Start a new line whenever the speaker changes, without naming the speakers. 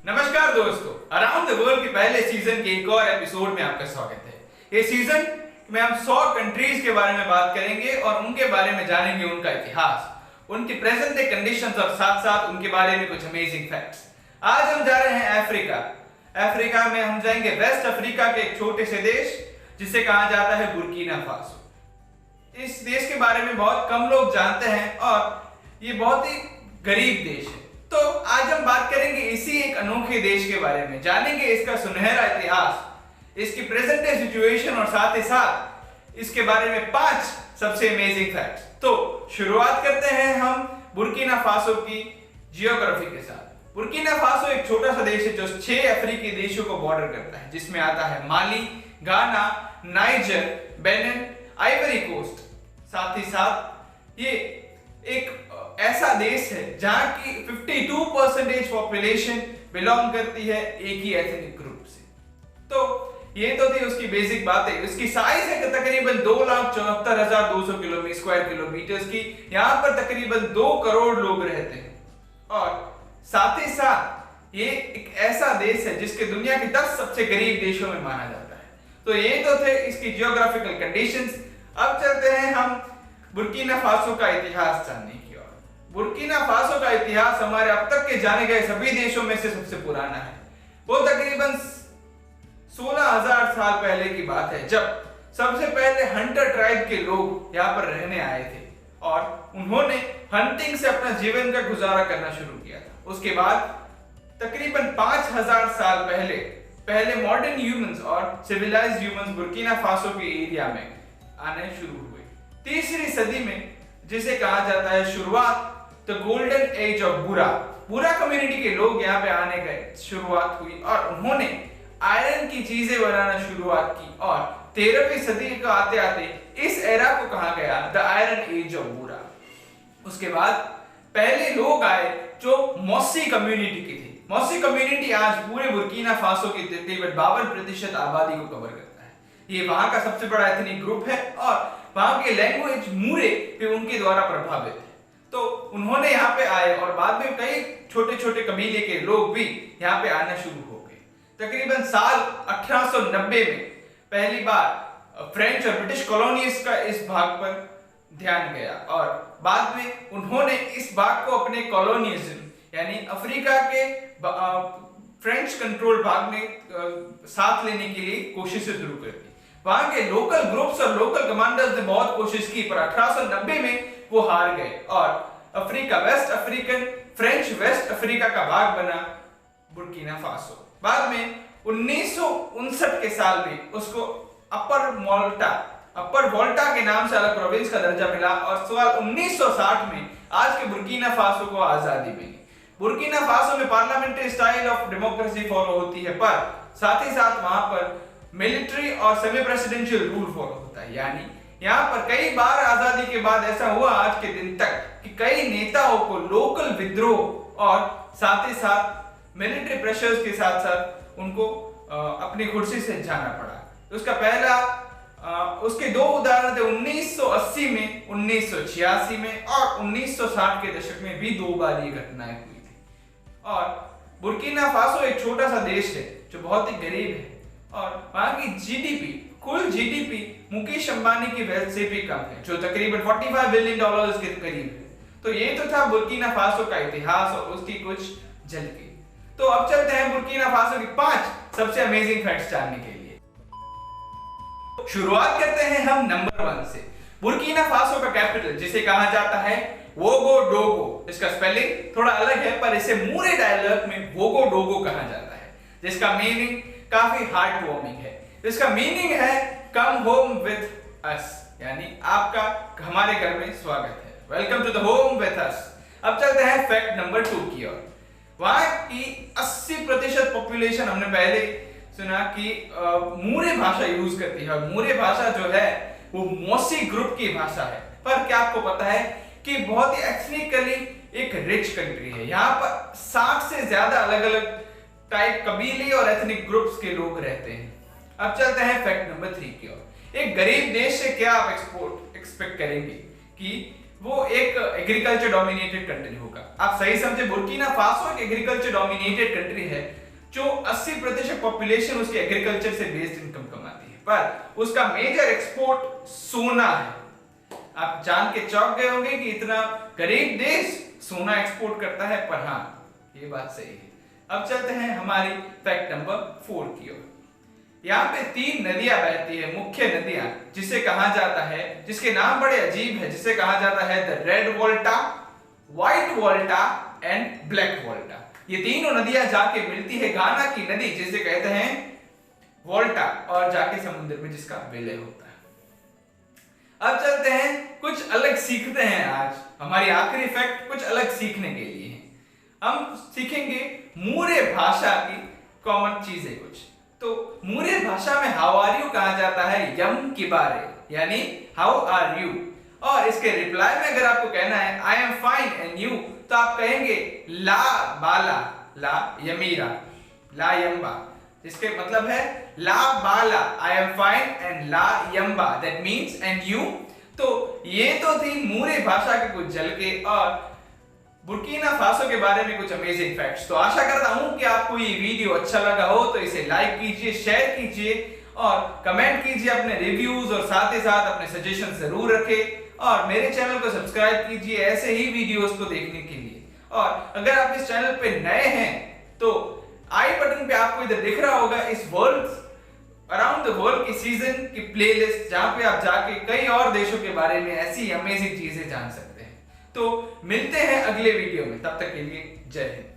नमस्कार दोस्तों, around the world के पहले सीजन के एक और एपिसोड में आपका स्वागत है। ये सीजन में हम 100 कंट्रीज के बारे में बात करेंगे और उनके बारे में जानेंगे, उनका इतिहास, उनकी प्रेजेंट डे कंडीशंस और साथ साथ उनके बारे में कुछ अमेजिंग फैक्ट्स। आज हम जा रहे हैं अफ्रीका। अफ्रीका में हम जाएंगे वेस्ट अफ्रीका के एक छोटे से देश जिसे कहा जाता है बुर्किना फासो। इस देश के बारे में बहुत कम लोग जानते हैं और ये बहुत ही गरीब देश है। तो आज हम बात करेंगे इसी एक अनोखे देश के बारे में, जानेंगे इसका सुनहरा इतिहास, इसकी प्रेजेंट डे सिचुएशन और साथ ही साथ इसके बारे में 5 सबसे अमेजिंग फैक्ट्स। तो शुरुआत करते हैं हम बुर्किना फासो की जियोग्राफी के साथ। बुर्किना फासो एक छोटा सा देश है जो 6 अफ्रीकी देशों को बॉर्डर करता है, जिसमें आता है माली, गाना, नाइजर, बेनिन, आइवरी कोस्ट। साथ ही साथ ये एक ऐसा देश है जहां की 52% पॉपुलेशन बिलोंग करती है एक ही एथनिक ग्रुप से। तो ये तो थी उसकी बेसिक बातें। उसकी साइज है तकरीबन 2,74,200 स्क्वायर किलोमीटर की। यहाँ पर तकरीबन 2 करोड़ लोग रहते हैं और साथ ही साथ ये एक ऐसा देश है जिसके दुनिया के 10 सबसे गरीब देशों में माना जाता है। तो ये तो थे इसकी जियोग्राफिकल कंडीशंस। अब चलते हैं हम बुर्किना फासो का इतिहास जानने की ओर। बुर्किना फासो का इतिहास हमारे अब तक के जाने गए सभी देशों में से सबसे पुराना है। वो तकरीबन 16,000 साल पहले की बात है, जब सबसे पहले हंटर ट्राइब के लोग यहाँ पर रहने आए थे और उन्होंने हंटिंग से अपना जीवन का गुजारा करना शुरू किया था। उसके बाद तकरीबन 5,000 साल पहले मॉडर्न ह्यूमंस और सिविलाइज्ड ह्यूमंस बुर्किना फासो के एरिया में आने शुरू हुए। तीसरी सदी में जिसे कहा जाता है शुरुआत, द गोल्डन एज ऑफ बुरा कम्युनिटी के लोग यहाँ पे आने गए, शुरुआत हुई और उन्होंने आयरन की चीजें बनाना शुरुआत की और 13वीं सदी को आते आते इस एरा को कहा गया द आयरन एज ऑफ बुरा। उसके बाद पहले लोग आए जो मौसी कम्युनिटी की थी। मौसी कम्युनिटी आज पूरे बुर्किना फासो की तकरीबन 52% आबादी को कवर करता है। ये वहां का सबसे बड़ा एथनिक ग्रुप है और वहां के लैंग्वेज मूरे भी उनके द्वारा प्रभावित है। तो उन्होंने यहाँ पे आए और बाद में कई छोटे छोटे कबीले के लोग भी यहाँ पे आना शुरू हो गए। तकरीबन साल 1890 में पहली बार फ्रेंच और ब्रिटिश कॉलोनीज का इस भाग पर ध्यान गया और बाद में उन्होंने इस भाग को अपने कॉलोनियलिज्म यानी अफ्रीका के फ्रेंच कंट्रोल भाग में साथ लेने के लिए कोशिशें शुरू कर दी। वहां के लोकल ग्रुप्स और लोकल कमांडर्स ने बहुत कोशिश की पर 1890 में वो हार गए और Africa West African French West Africa का भाग बना बुर्किना फासो। बाद में 1959 के साल में उसको अपर वोल्टा के नाम से अलग प्रोविंस का दर्जा मिला और साल 1960 में आज के बुर्किना फासो को आजादी मिली। बुर्किना फासो में parliamentary style of democracy follow होती है, पर साथ ही साथ वहां पर मिलिट्री और सेमी प्रेसिडेंशियल रूल फॉलो होता है। यानी यहाँ पर कई बार आजादी के बाद ऐसा हुआ आज के दिन तक कि कई नेताओं को लोकल विद्रोह और साथ ही साथ मिलिट्री प्रेशर्स के साथ साथ उनको अपनी कुर्सी से जाना पड़ा। उसके 2 उदाहरण थे 1980 में, 1986 में और 1960 के दशक में भी 2 बार ये घटनाएं हुई थी। और बुर्किना फासो एक छोटा सा देश है जो बहुत ही गरीब है और वहां की कुल जीडीपी मुकेश अंबानी की वेल्थ से भी कम है, जो तकरीबन $45 बिलियन के करीब है। तो ये तो था बुर्किना फासो का इतिहास और उसकी कुछ झलकी। तो अब चलते हैं बुर्किना फासो की 5 सबसे अमेजिंग फैक्ट्स जानने के लिए। शुरुआत करते हैं हम नंबर 1 से। बुर्किना फासो का कैपिटल जिसे कहा जाता है वोगोडोगो, इसका स्पेलिंग थोड़ा अलग है पर इसे मूरे डायलॉग में वोगोडोगो कहा जाता है, जिसका मीनिंग काफी हार्ट वार्मिंग है। इसका मीनिंग है कम होम विद अस, यानी आपका हमारे घर में स्वागत है, welcome to the home with us. अब चलते हैं फैक्ट नंबर 2 की ओर। वहां की 80% पॉपुलेशन हमने पहले सुना कि मूरे भाषा यूज करती है और मूरे भाषा जो है वो मौसी ग्रुप की भाषा है। पर क्या आपको पता है कि बहुत ही एथनिकली एक रिच कंट्री है। यहाँ पर 60 से ज्यादा अलग अलग टाइप कबीले और एथनिक ग्रुप्स के लोग रहते हैं। अब चलते हैं फैक्ट नंबर 3 की ओर। एक गरीब देश से क्या आप एक्सपेक्ट करेंगे कि वो एक एग्रीकल्चर डोमिनेटेड कंट्री होगा। आप सही समझे, बुर्किना फासो एक एग्रीकल्चर डोमिनेटेड कंट्री है जो 80% पॉपुलेशन उसके एग्रीकल्चर से बेस्ड इनकम कमाती है, पर उसका मेजर एक्सपोर्ट सोना है। आप जान के चौंक गए होंगे कि इतना गरीब देश सोना एक्सपोर्ट करता है, पर हाँ ये बात सही है। अब चलते हैं हमारी फैक्ट नंबर 4 की ओर। यहाँ पे 3 नदियां बहती है, मुख्य नदियां, जिसे कहा जाता है, जिसके नाम बड़े अजीब है, जिसे कहा जाता है the Red Volta, White Volta and Black Volta. ये तीनों नदियां जाके मिलती है घाना की नदी जिसे कहते हैं वोल्टा, और जाके समुद्र में जिसका विलय होता है। अब चलते हैं, कुछ अलग सीखते हैं। आज हमारी आखिरी फैक्ट कुछ अलग सीखने के लिए है। हम सीखेंगे मूरे भाषा की कॉमन चीजें कुछ। तो मूरे भाषा में हाउ आर यू कहा जाता है यम के बारे, यानी हाउ आर यू, और इसके रिप्लाई में अगर आपको कहना है आई एम फाइन एंड यू, तो आप कहेंगे ला बाला ला यमीरा ला यम्बा। इसके मतलब है ला बाला आई एम फाइन एंड ला यम्बा दैट मींस एंड यू। तो ये तो थी मूरे भाषा के कुछ झलके और बुर्किना फासो के बारे में कुछ अमेजिंग फैक्ट्स। तो आशा करता हूं कि आपको ये वीडियो अच्छा लगा हो, तो इसे लाइक कीजिए, शेयर कीजिए और कमेंट कीजिए अपने रिव्यूज, और साथ ही साथ अपने सजेशन जरूर रखें, और मेरे चैनल को सब्सक्राइब कीजिए ऐसे ही वीडियोस को देखने के लिए। और अगर आप इस चैनल पे नए हैं तो आई बटन पे आपको इधर दिख रहा होगा इस वर्ल्ड अराउंड द वर्ल्ड की सीजन की प्लेलिस्ट, जहां पे आप जाके कई और देशों के बारे में ऐसी अमेजिंग चीजें जान सकते हैं। तो मिलते हैं अगले वीडियो में, तब तक के लिए जय हिंद।